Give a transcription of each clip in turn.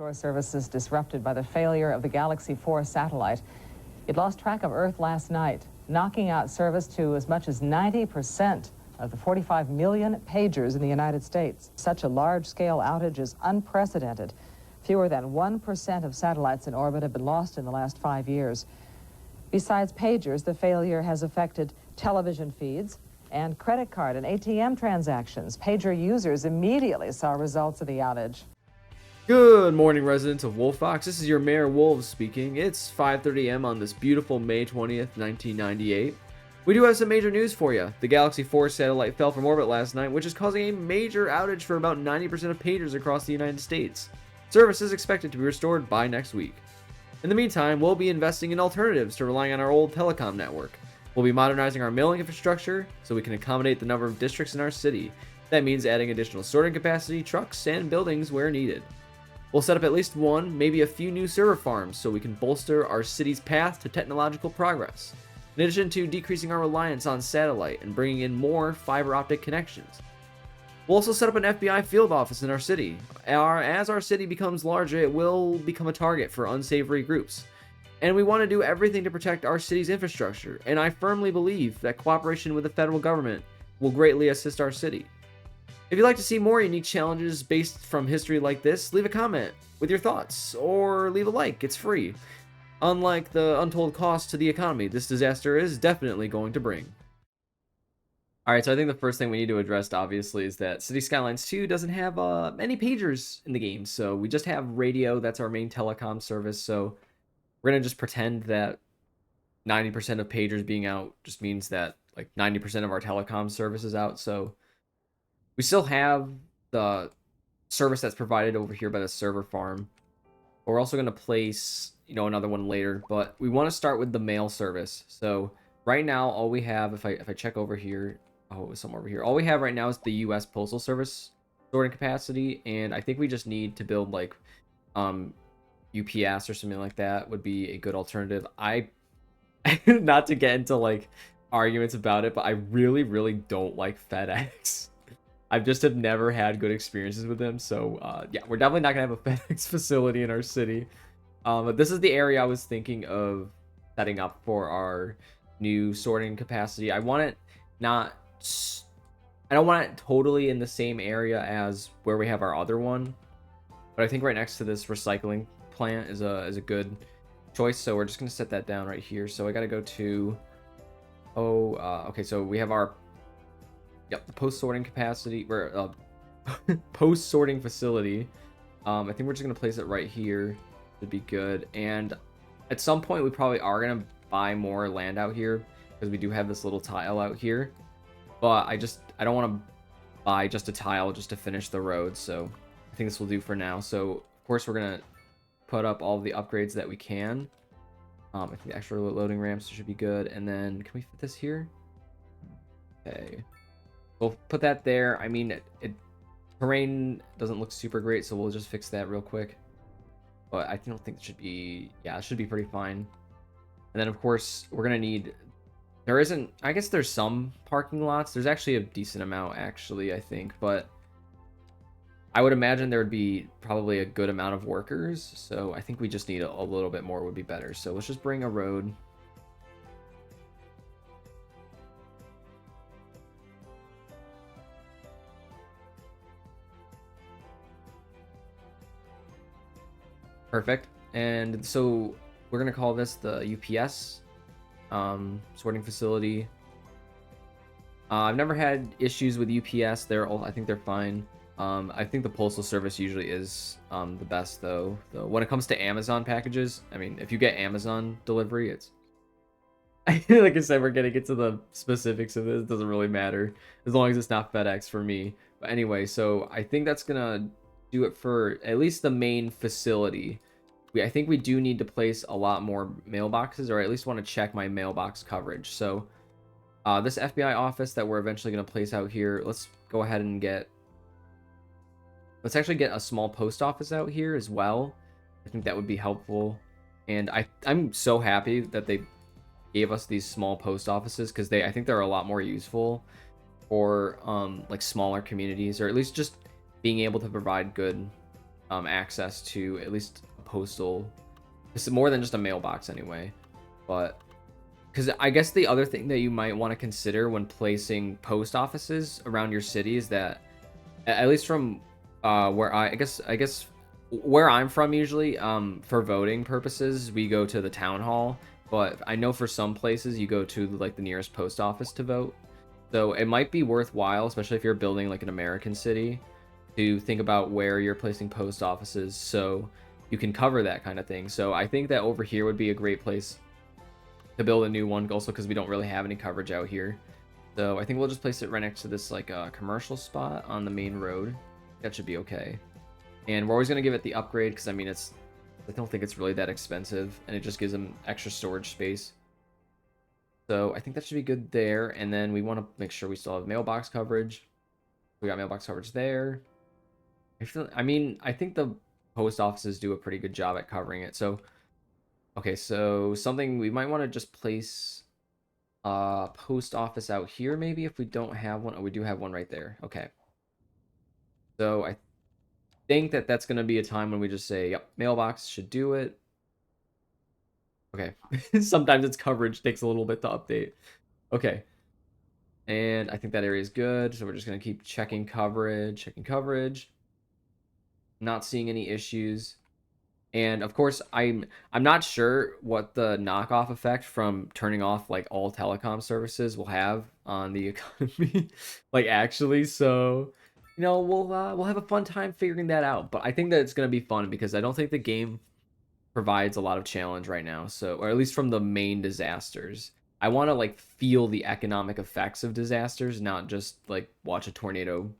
Outdoor services disrupted by the failure of the Galaxy 4 satellite. It lost track of Earth last night, knocking out service to as much as 90% of the 45 million pagers in the United States. Such a large-scale outage is unprecedented. Fewer than 1% of satellites in orbit have been lost in the last 5 years. Besides pagers, the failure has affected television feeds and credit card and ATM transactions. Pager users immediately saw results of the outage. Good morning, residents of Wolffox. This is your Mayor Wolves speaking. It's 5:30 a.m. on this beautiful May 20th, 1998. We do have some major news for you. The Galaxy 4 satellite fell from orbit last night, which is causing a major outage for about 90% of pagers across the United States. Service is expected to be restored by next week. In the meantime, we'll be investing in alternatives to relying on our old telecom network. We'll be modernizing our mailing infrastructure so we can accommodate the number of districts in our city. That means adding additional sorting capacity, trucks, and buildings where needed. We'll set up at least one, maybe a few new server farms so we can bolster our city's path to technological progress, in addition to decreasing our reliance on satellite and bringing in more fiber optic connections. We'll also set up an FBI field office in our city. As our city becomes larger, it will become a target for unsavory groups. And we want to do everything to protect our city's infrastructure, and I firmly believe that cooperation with the federal government will greatly assist our city. If you'd like to see more unique challenges based from history like this, leave a comment with your thoughts, or leave a like, it's free. Unlike the untold cost to the economy this disaster is definitely going to bring. Alright, so I think the first thing we need to address, obviously, is that Cities Skylines 2 doesn't have any pagers in the game, so we just have radio. That's our main telecom service, so we're going to just pretend that 90% of pagers being out just means that like 90% of our telecom service is out. So we still have the service that's provided over here by the server farm. But we're also going to place, another one later, but we want to start with the mail service. So right now, all we have, if I check over here, oh, it was somewhere over here. All we have right now is the U.S. Postal Service sorting capacity, and I think we just need to build like UPS or something like that would be a good alternative. Not to get into like arguments about it, but I really don't like FedEx. I just have never had good experiences with them, so yeah, we're definitely not gonna have a FedEx facility in our city. But this is the area I was thinking of setting up for our new sorting capacity. I don't want it totally in the same area as where we have our other one, but I think right next to this recycling plant is a good choice, so we're just gonna set that down right here. So I gotta go to okay, so we have our the post sorting capacity, or post sorting facility. I think we're just gonna place it right here to be good, and at some point we probably are gonna buy more land out here because we do have this little tile out here, but I don't want to buy just a tile just to finish the road, so I think this will do for now. So of course we're gonna put up all of the upgrades that we can. I think the extra loading ramps should be good. And then can we fit this here? Okay, we'll put that there. I mean, terrain doesn't look super great, so we'll just fix that real quick. But I don't think it should be, yeah, it should be pretty fine. And then of course we're gonna need, I guess there's some parking lots. There's actually a decent amount actually, I think, but I would imagine there would be probably a good amount of workers, so I think we just need a little bit more would be better. So let's just bring a road. Perfect. And so we're going to call this the UPS sorting facility. I've never had issues with UPS. I think they're fine. I think the Postal Service usually is the best, though. When it comes to Amazon packages, I mean, if you get Amazon delivery, it's like I said, we're gonna get to the specifics of this. It doesn't really matter as long as it's not FedEx for me. But anyway, so I think that's gonna do it for at least the main facility. I think we do need to place a lot more mailboxes, or at least want to check my mailbox coverage. So this FBI office that we're eventually going to place out here, let's go ahead and let's actually get a small post office out here as well. I think that would be helpful. And I'm so happy that they gave us these small post offices, because I think they're a lot more useful for like smaller communities, or at least just being able to provide good access to at least a postal. It's more than just a mailbox anyway. But because I guess the other thing that you might want to consider when placing post offices around your city is that, at least from where I guess where I'm from usually, for voting purposes, we go to the town hall. But I know for some places you go to like the nearest post office to vote. So it might be worthwhile, especially if you're building like an American city, to think about where you're placing post offices so you can cover that kind of thing. So I think that over here would be a great place to build a new one, also because we don't really have any coverage out here. So I think we'll just place it right next to this like commercial spot on the main road. That should be okay. And we're always going to give it the upgrade because I mean I don't think it's really that expensive, and it just gives them extra storage space. So I think that should be good there. And then we want to make sure we still have mailbox coverage. We got mailbox coverage there. I mean, I think the post offices do a pretty good job at covering it. So, okay, so something we might want to just place post office out here maybe if we don't have one. Oh, we do have one right there. Okay. So I think that that's going to be a time when we just say, yep, mailbox should do it. Okay. Sometimes its coverage takes a little bit to update. Okay. And I think that area is good. So we're just going to keep checking coverage. Not seeing any issues. And of course, I'm not sure what the knockoff effect from turning off like all telecom services will have on the economy, like actually. So, you know, we'll have a fun time figuring that out. But I think that it's gonna be fun because I don't think the game provides a lot of challenge right now. So, or at least from the main disasters, I want to like feel the economic effects of disasters, not just like watch a tornado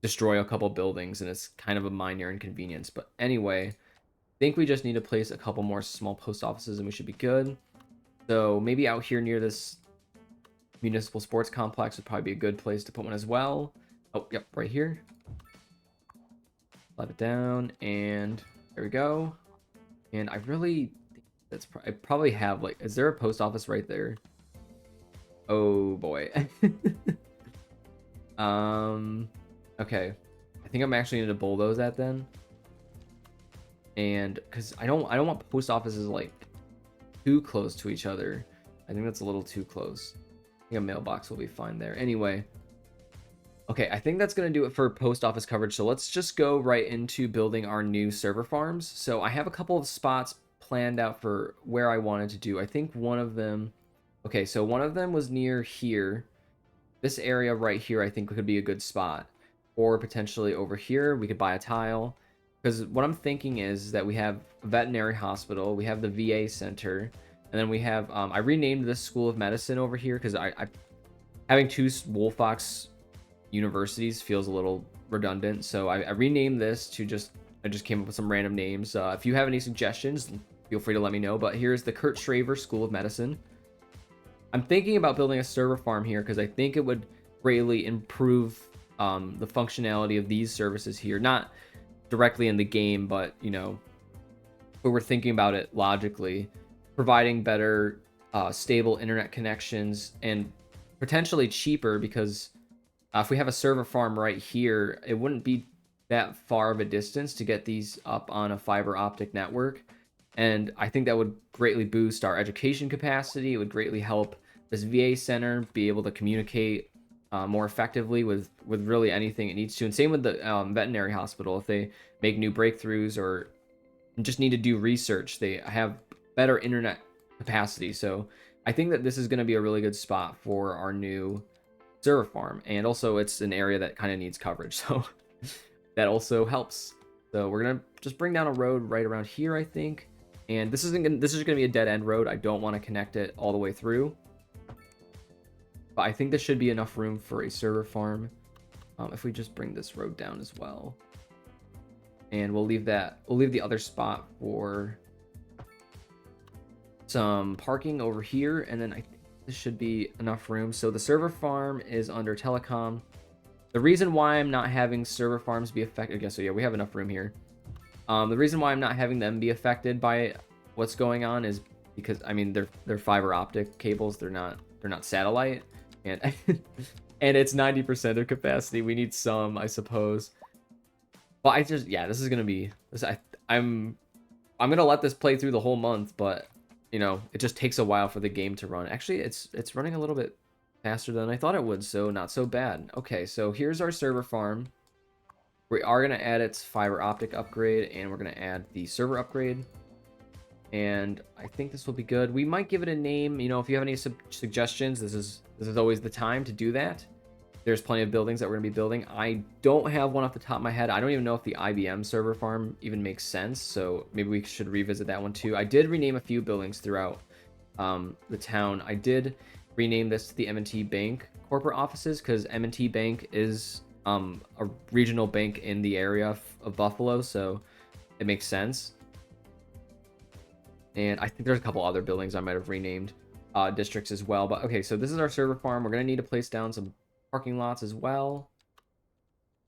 destroy a couple buildings and it's kind of a minor inconvenience. But anyway, think we just need to place a couple more small post offices and we should be good. So maybe out here near this municipal sports complex would probably be a good place to put one as well. Oh, yep, right here. Slide it down, and there we go. And I really think I probably have like, is there a post office right there? Oh boy. Okay. I think I'm actually gonna bulldoze that then. And because I don't want post offices like too close to each other. I think that's a little too close. I think a mailbox will be fine there. Anyway, okay, I think that's gonna do it for post office coverage. So let's just go right into building our new server farms. So I have a couple of spots planned out for where I wanted to do. I think one of them, okay, so one of them was near here. This area right here I think could be a good spot. Or potentially over here, we could buy a tile. Because what I'm thinking is that we have a veterinary hospital, we have the VA center, and then we have, I renamed this School of Medicine over here because I having two Wolffox universities feels a little redundant. So I renamed this to I just came up with some random names. If you have any suggestions, feel free to let me know. But here's the Kurt Schraver School of Medicine. I'm thinking about building a server farm here because I think it would greatly improve the functionality of these services here. Not directly in the game, but you know, but we're thinking about it logically, providing better stable internet connections and potentially cheaper because if we have a server farm right here, it wouldn't be that far of a distance to get these up on a fiber optic network. And I think that would greatly boost our education capacity. It would greatly help this VA center be able to communicate more effectively with really anything it needs to. And same with the veterinary hospital. If they make new breakthroughs or just need to do research, they have better internet capacity. So I think that this is going to be a really good spot for our new server farm. And also it's an area that kind of needs coverage. So that also helps. So we're going to just bring down a road right around here, I think. And this is going to be a dead end road. I don't want to connect it all the way through. But I think this should be enough room for a server farm. If we just bring this road down as well. And we'll leave the other spot for some parking over here. And then I think this should be enough room. So the server farm is under telecom. The reason why I'm not having server farms be affected, okay, so yeah, we have enough room here. The reason why I'm not having them be affected by what's going on is because, I mean, they're fiber optic cables. They're not satellite. And and it's 90% of capacity. We need some, I suppose. But I just, yeah, this is gonna be this. I'm gonna let this play through the whole month, but you know, it just takes a while for the game to run. Actually, it's running a little bit faster than I thought it would, so not so bad. Okay, so here's our server farm. We are gonna add its fiber optic upgrade, and we're gonna add the server upgrade. And I think this will be good. We might give it a name. You know, if you have any suggestions, this is always the time to do that. There's plenty of buildings that we're gonna be building. I don't have one off the top of my head. I don't even know if the IBM server farm even makes sense, so maybe we should revisit that one too. I did rename a few buildings throughout the town. I did rename this to the M&T Bank corporate offices because M&T Bank is a regional bank in the area of Buffalo, so it makes sense. And I think there's a couple other buildings I might have renamed districts as well. But okay, so this is our server farm. We're gonna need to place down some parking lots as well.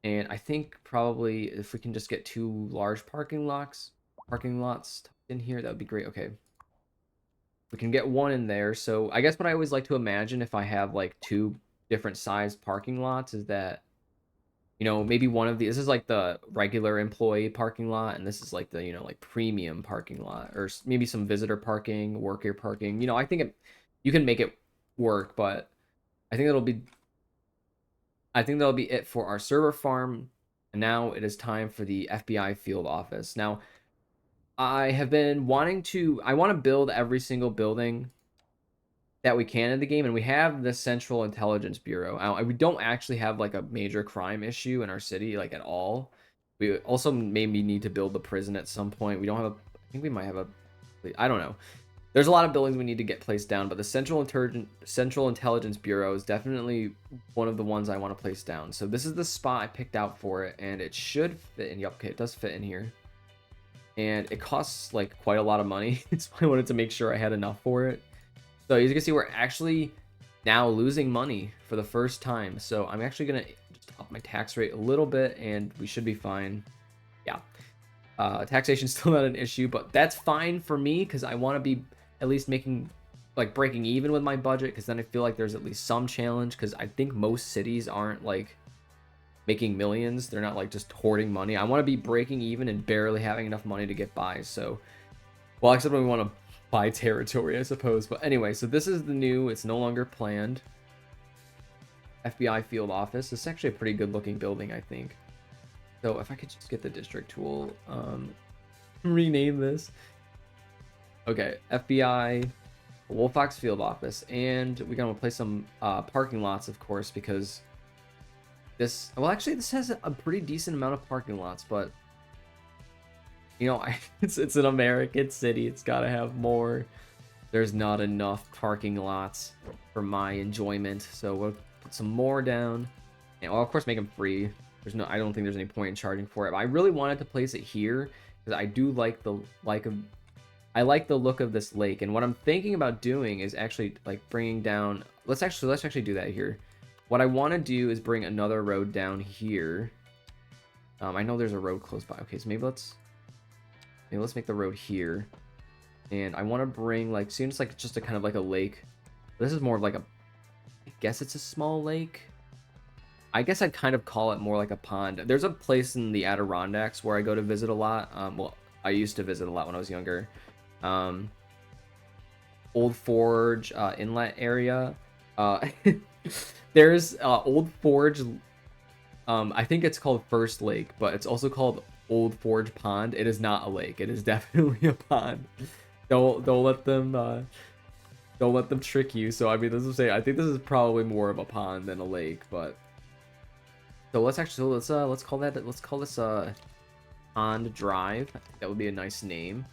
And I think probably if we can just get 2 large parking lots in here, that would be great. Okay. We can get 1 in there. So I guess what I always like to imagine if I have like 2 different sized parking lots is that, you know, maybe one of these, this is like the regular employee parking lot, and this is like the, you know, like premium parking lot, or maybe some visitor parking, worker parking. You know, I think you can make it work, but I think that'll be it for our server farm. And now it is time for the FBI field office. Now, I have been wanting to, I want to build every single building that we can in the game, and we have the Central Intelligence Bureau. We don't actually have like a major crime issue in our city, like at all. We also maybe need to build the prison at some point. We don't have I think we might have I don't know. There's a lot of buildings we need to get placed down, but the Central Intelligence Bureau is definitely one of the ones I want to place down. So this is the spot I picked out for it, and it should fit in. Yep, okay, it does fit in here. And it costs like quite a lot of money. So I wanted to make sure I had enough for it. So as you can see, we're actually now losing money for the first time. So I'm actually going to just up my tax rate a little bit, and we should be fine. Yeah. Taxation's still not an issue, but that's fine for me because I want to be at least making, like, breaking even with my budget, because then I feel like there's at least some challenge, because I think most cities aren't like making millions. They're not like just hoarding money. I want to be breaking even and barely having enough money to get by. So, well, except when we want to buy territory, I suppose. But anyway, so this is the new, it's no longer planned FBI field office. This is actually a pretty good looking building, I think. So if I could just get the district tool, rename this. Okay, FBI Wolffox field office, and we're gonna place some parking lots, of course, because this, well, actually this has a pretty decent amount of parking lots, but you know, it's an American city. It's got to have more. There's not enough parking lots for my enjoyment, so we'll put some more down, and well, of course, make them free. I don't think there's any point in charging for it. But I really wanted to place it here because I do like the I like the look of this lake. And what I'm thinking about doing is actually like bringing down. Let's actually do that here. What I want to do is bring another road down here. I know there's a road close by. Okay, so maybe let's make the road here. And I want to bring like, seems like just a kind of like a lake. This is more of like I guess it's a small lake. I guess I'd kind of call it more like a pond. There's a place in the Adirondacks where I go to visit a lot. Well, I used to visit a lot when I was younger. Old Forge inlet area. There's Old Forge. I think it's called First Lake, but it's also called Old Forge Pond. It is not a lake. It is definitely a pond. Don't let them trick you. So I mean, this is I think this is probably more of a pond than a lake, but. So let's call this Pond Drive. That would be a nice name.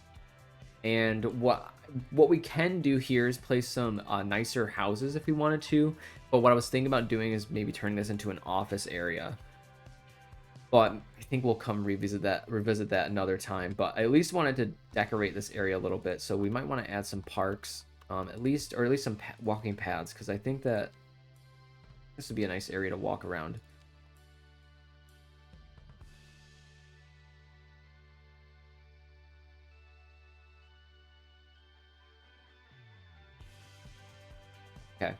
And what we can do here is place some nicer houses if we wanted to. But what I was thinking about doing is maybe turning this into an office area. But I think we'll come revisit that another time. But I at least wanted to decorate this area a little bit. So we might want to add some parks, at least some walking paths, because I think that this would be a nice area to walk around. Okay.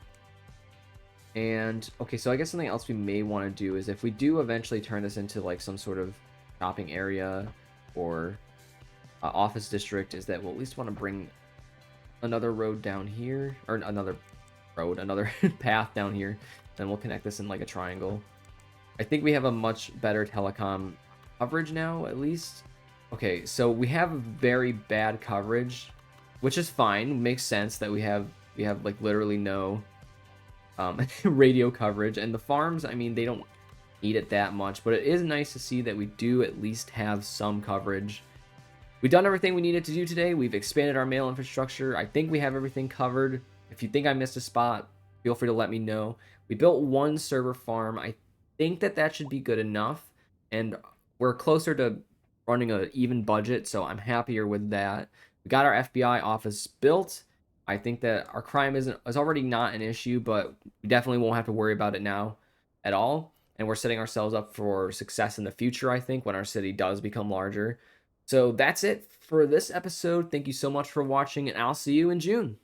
And okay, so I guess something else we may want to do is if we do eventually turn this into like some sort of shopping area or office district is that we'll at least want to bring another road down here, or another path down here. Then we'll connect this in like a triangle. I think we have a much better telecom coverage now, at least. Okay, so we have very bad coverage, which is fine. Makes sense that we have like literally no radio coverage. And the farms, I mean, they don't need it that much, but it is nice to see that we do at least have some coverage. We've done everything we needed to do today. We've expanded our mail infrastructure. I think we have everything covered. If you think I missed a spot, feel free to let me know. We built one server farm. I think that should be good enough. And we're closer to running an even budget, so I'm happier with that. We got our FBI office built. I think that our crime is already not an issue, but we definitely won't have to worry about it now at all. And we're setting ourselves up for success in the future, I think, when our city does become larger. So that's it for this episode. Thank you so much for watching, and I'll see you in June.